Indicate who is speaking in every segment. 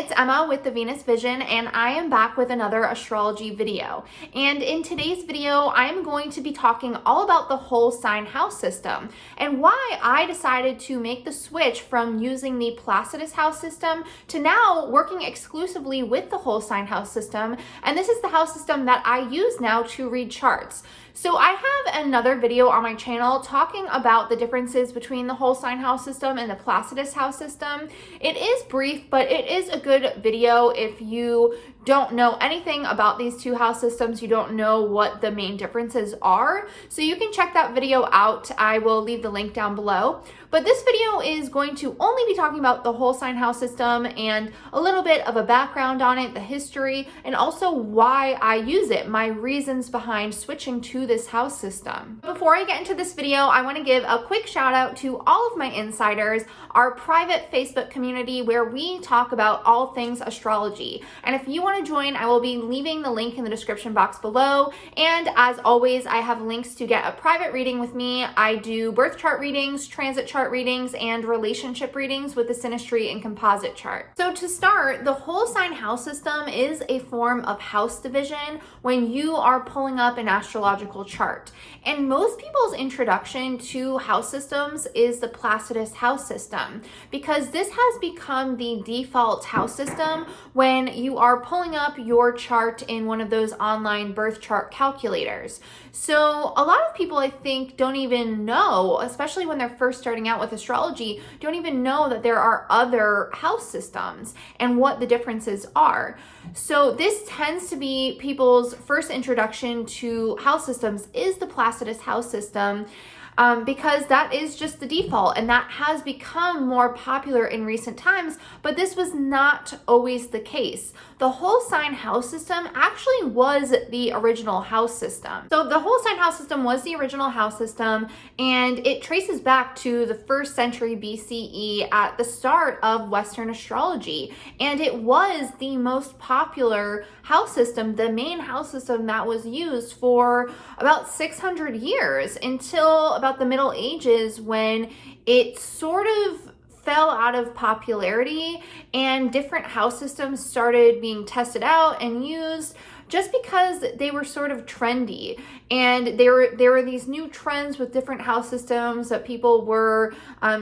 Speaker 1: it's Emma with the Venus Vision, and I am back with another astrology video. And in today's video, I'm going to be talking all about the whole sign house system and why I decided to make the switch from using the placidus house system to now working exclusively with the whole sign house system. And this is the house system that I use now to read charts. So I have another video on my channel talking about the differences between the whole sign house system and the placidus house system. It is brief, but it is a good video if you don't know anything about these two house systems, you don't know what the main differences are. So you can check that video out. I will leave the link down below. But this video is going to only be talking about the whole sign house system and a little bit of a background on it, the history, and also why I use it, my reasons behind switching to this house system. Before I get into this video, I want to give a quick shout out to all of my insiders, our private Facebook community where we talk about all things astrology. And if you want to join, I will be leaving the link in the description box below. And as always, I have links to get a private reading with me. I do birth chart readings, transit chart readings, and relationship readings with the synastry and composite chart. So to start, the whole sign house system is a form of house division when you are pulling up an astrological chart. And most people's introduction to house systems is the placidus house system, because this has become the default house system when you are pulling up your chart in one of those online birth chart calculators. So a lot of people, I think, don't even know, especially when they're first starting out with astrology, don't even know that there are other house systems and what the differences are. So this tends to be people's first introduction to house systems is the placidus house system. Because that is just the default, and that has become more popular in recent times, but this was not always the case. The whole sign house system actually was the original house system. So the whole sign house system was the original house system, and it traces back to the 1st century BCE at the start of Western astrology. And it was the most popular house system, the main house system that was used for about 600 years until about the Middle Ages, when it sort of fell out of popularity and different house systems started being tested out and used just because they were sort of trendy, and there were these new trends with different house systems that people were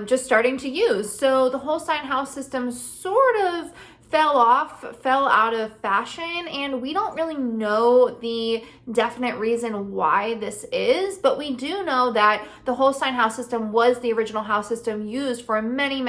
Speaker 1: just starting to use. So the whole sign house system sort of fell out of fashion, and we don't really know the definite reason why this is, but we do know that the whole sign house system was the original house system used for many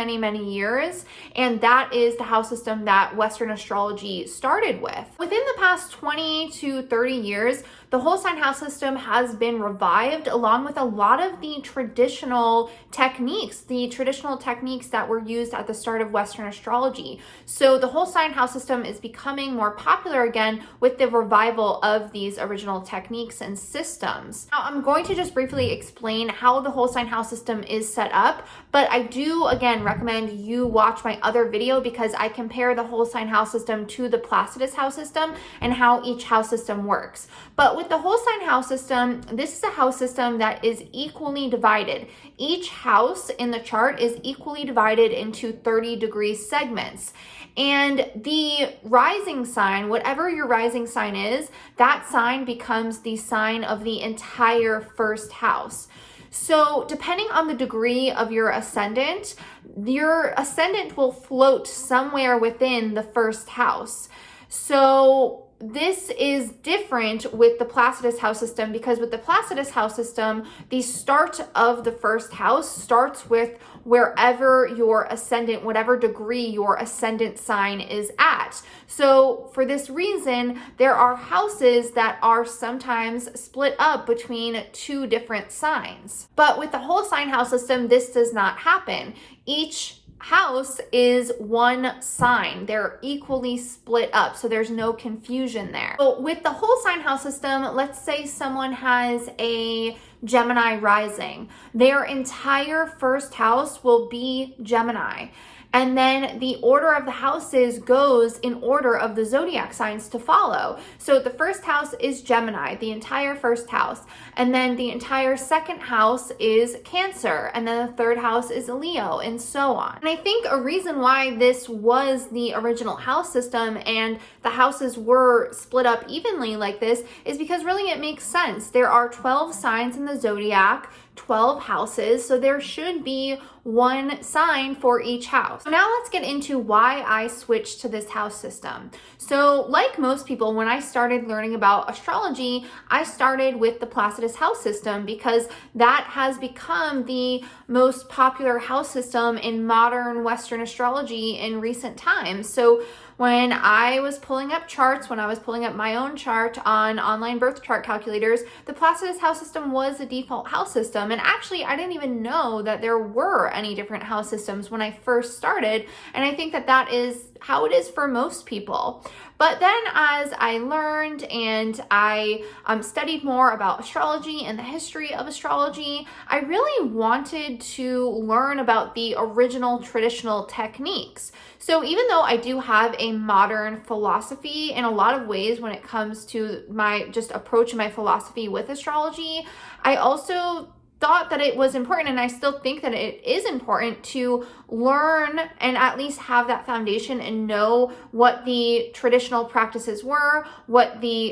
Speaker 1: years, and that is the house system that Western astrology started with. Within the past 20 to 30 years, the whole sign house system has been revived along with a lot of the traditional techniques that were used at the start of Western astrology. So the whole sign house system is becoming more popular again with the revival of these original techniques and systems. Now, I'm going to just briefly explain how the whole sign house system is set up, but I do again recommend you watch my other video because I compare the whole sign house system to the placidus house system and how each house system works. But with the whole sign house system, this is a house system that is equally divided. Each house in the chart is equally divided into 30-degree segments. And the rising sign, whatever your rising sign is, that sign becomes the sign of the entire first house. So depending on the degree of your ascendant will float somewhere within the first house. So this is different with the placidus house system, because with the placidus house system, the start of the first house starts with wherever your ascendant, whatever degree your ascendant sign is at. So for this reason, there are houses that are sometimes split up between two different signs. But with the whole sign house system, this does not happen. Each house is one sign. They're equally split up, so there's no confusion there. So with the whole sign house system, let's say someone has a Gemini rising. Their entire first house will be Gemini. And then the order of the houses goes in order of the zodiac signs to follow. So the first house is Gemini, the entire first house. And then the entire second house is Cancer. And then the third house is Leo, and so on. And I think a reason why this was the original house system and the houses were split up evenly like this is because really it makes sense. There are 12 signs in the zodiac, 12 houses, so there should be one sign for each house. So now let's get into why I switched to this house system. So like most people, when I started learning about astrology, I started with the placidus house system because that has become the most popular house system in modern Western astrology in recent times. So when I was pulling up charts, when I was pulling up my own chart on online birth chart calculators, the placidus house system was the default house system. And actually, I didn't even know that there were any different house systems when I first started. And I think that that is how it is for most people. But then as I learned and I studied more about astrology and the history of astrology, I really wanted to learn about the original traditional techniques. So even though I do have a modern philosophy in a lot of ways when it comes to my just approach my philosophy with astrology, I also thought that it was important, and I still think that it is important to learn and at least have that foundation and know what the traditional practices were,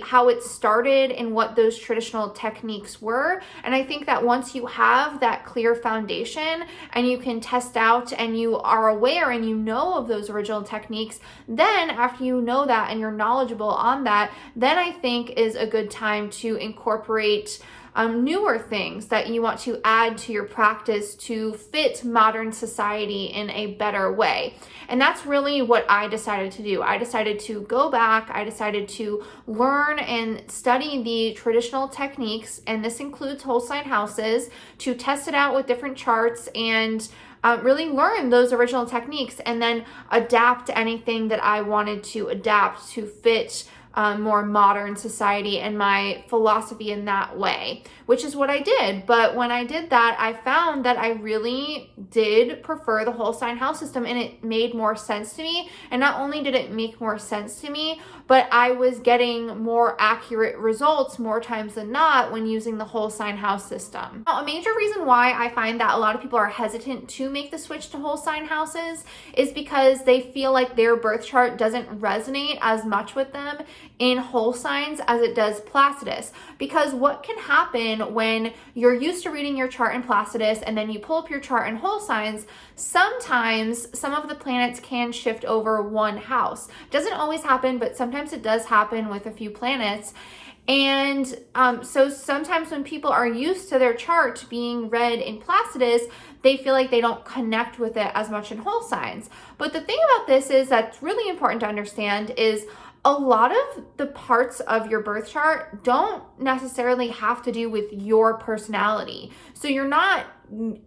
Speaker 1: how it started and what those traditional techniques were. And I think that once you have that clear foundation and you can test out and you are aware and you know of those original techniques, then after you know that and you're knowledgeable on that, then I think is a good time to incorporate newer things that you want to add to your practice to fit modern society in a better way. And that's really what I decided to do. I decided to go back, I decided to learn and study the traditional techniques, and this includes whole sign houses, to test it out with different charts and really learn those original techniques and then adapt anything that I wanted to adapt to fit more modern society and my philosophy in that way, which is what I did. But when I did that, I found that I really did prefer the whole sign house system, and it made more sense to me. And not only did it make more sense to me, but I was getting more accurate results more times than not when using the whole sign house system. Now, a major reason why I find that a lot of people are hesitant to make the switch to whole sign houses is because they feel like their birth chart doesn't resonate as much with them in whole signs as it does placidus. Because what can happen when you're used to reading your chart in placidus and then you pull up your chart in whole signs, sometimes some of the planets can shift over one house. Doesn't always happen, but sometimes it does happen with a few planets. And so sometimes when people are used to their chart being read in placidus, they feel like they don't connect with it as much in whole signs. But the thing about this is that's really important to understand is a lot of the parts of your birth chart don't necessarily have to do with your personality. So you're not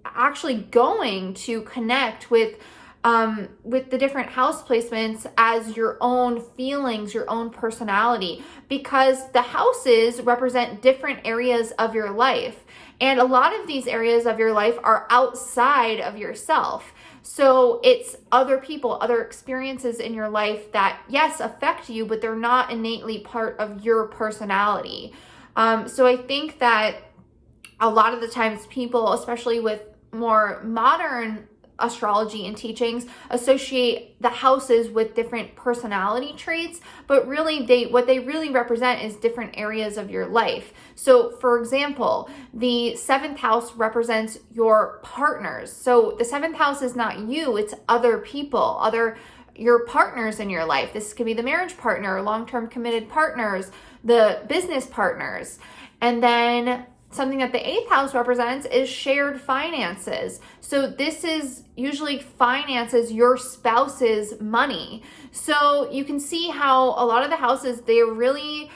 Speaker 1: actually going to connect with the different house placements as your own feelings, your own personality, because the houses represent different areas of your life. And a lot of these areas of your life are outside of yourself. So it's other people, other experiences in your life that, yes, affect you, but they're not innately part of your personality. So I think that a lot of the times people, especially with more modern astrology and teachings, associate the houses with different personality traits, but really what they really represent is different areas of your life. So for example, the 7th house represents your partners. So the 7th house is not you, it's other people, your partners in your life. This could be the marriage partner, long-term committed partners, the business partners. And then something that the 8th house represents is shared finances. So this is usually finances, your spouse's money. So you can see how a lot of the houses, they're really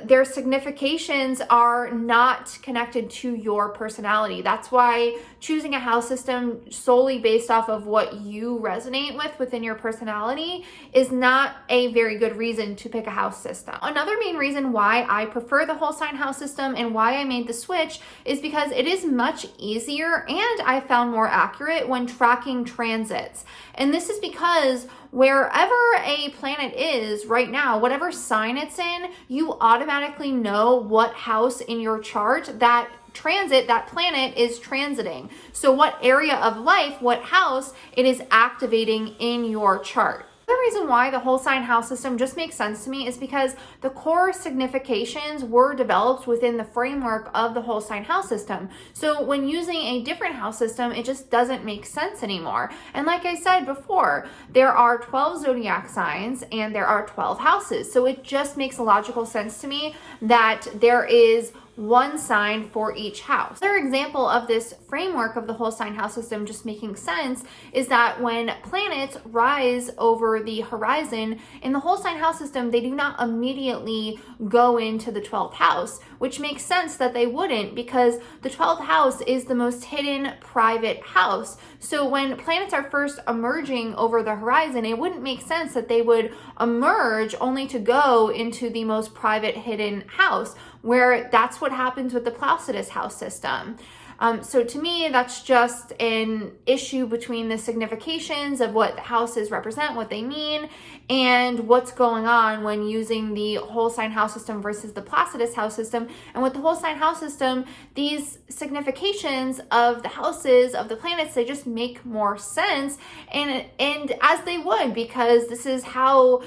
Speaker 1: their significations are not connected to your personality. That's why choosing a house system solely based off of what you resonate with within your personality is not a very good reason to pick a house system. Another main reason why I prefer the whole sign house system and why I made the switch is because it is much easier and I found more accurate when tracking transits. And this is because wherever a planet is right now, whatever sign it's in, you automatically know what house in your chart that planet is transiting. So what area of life, what house it is activating in your chart. The reason why the whole sign house system just makes sense to me is because the core significations were developed within the framework of the whole sign house system. So when using a different house system, it just doesn't make sense anymore. And like I said before, there are 12 zodiac signs and there are 12 houses. So it just makes a logical sense to me that there is one sign for each house. Another example of this framework of the whole sign house system just making sense is that when planets rise over the horizon in the whole sign house system, they do not immediately go into the 12th house, which makes sense that they wouldn't, because the 12th house is the most hidden private house. So when planets are first emerging over the horizon, it wouldn't make sense that they would emerge only to go into the most private hidden house, where that's what happens with the placidus house system. So to me, that's just an issue between the significations of what the houses represent, what they mean, and what's going on when using the whole sign house system versus the placidus house system. And with the whole sign house system, these significations of the houses, of the planets, they just make more sense, and as they would, because this is how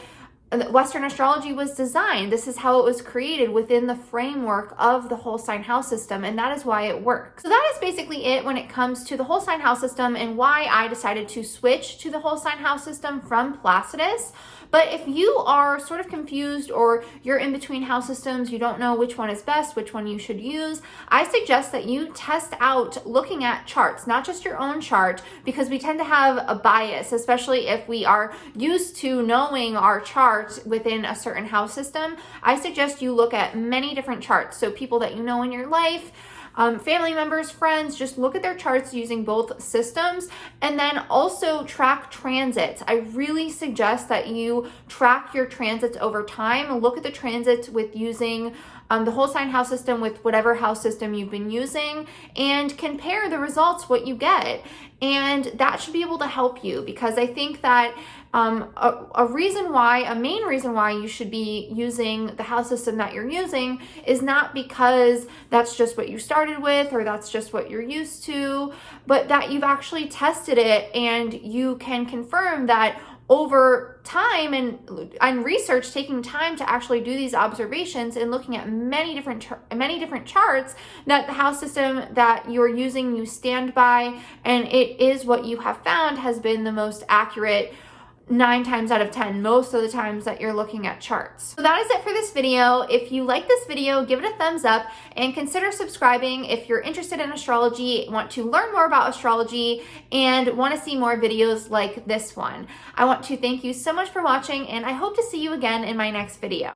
Speaker 1: Western astrology was designed. This is how it was created within the framework of the whole sign house system, and that is why it works. So that is basically it when it comes to the whole sign house system and why I decided to switch to the whole sign house system from placidus. But if you are sort of confused or you're in between house systems, you don't know which one is best, which one you should use, I suggest that you test out looking at charts, not just your own chart, because we tend to have a bias, especially if we are used to knowing our chart within a certain house system. I suggest you look at many different charts. So people that you know in your life, family members, friends, just look at their charts using both systems, and then also track transits. I really suggest that you track your transits over time. Look at the transits with using the whole sign house system with whatever house system you've been using, and compare the results, what you get. And that should be able to help you, because I think that a main reason why you should be using the house system that you're using is not because that's just what you started with or that's just what you're used to, but that you've actually tested it and you can confirm that over time and research, taking time to actually do these observations and looking at many different charts, that the house system that you're using, you stand by, and it is what you have found has been the most accurate 9 times out of 10, most of the times that you're looking at charts. So that is it for this video. If you like this video, give it a thumbs up and consider subscribing if you're interested in astrology, want to learn more about astrology, and want to see more videos like this one. I want to thank you so much for watching, and I hope to see you again in my next video.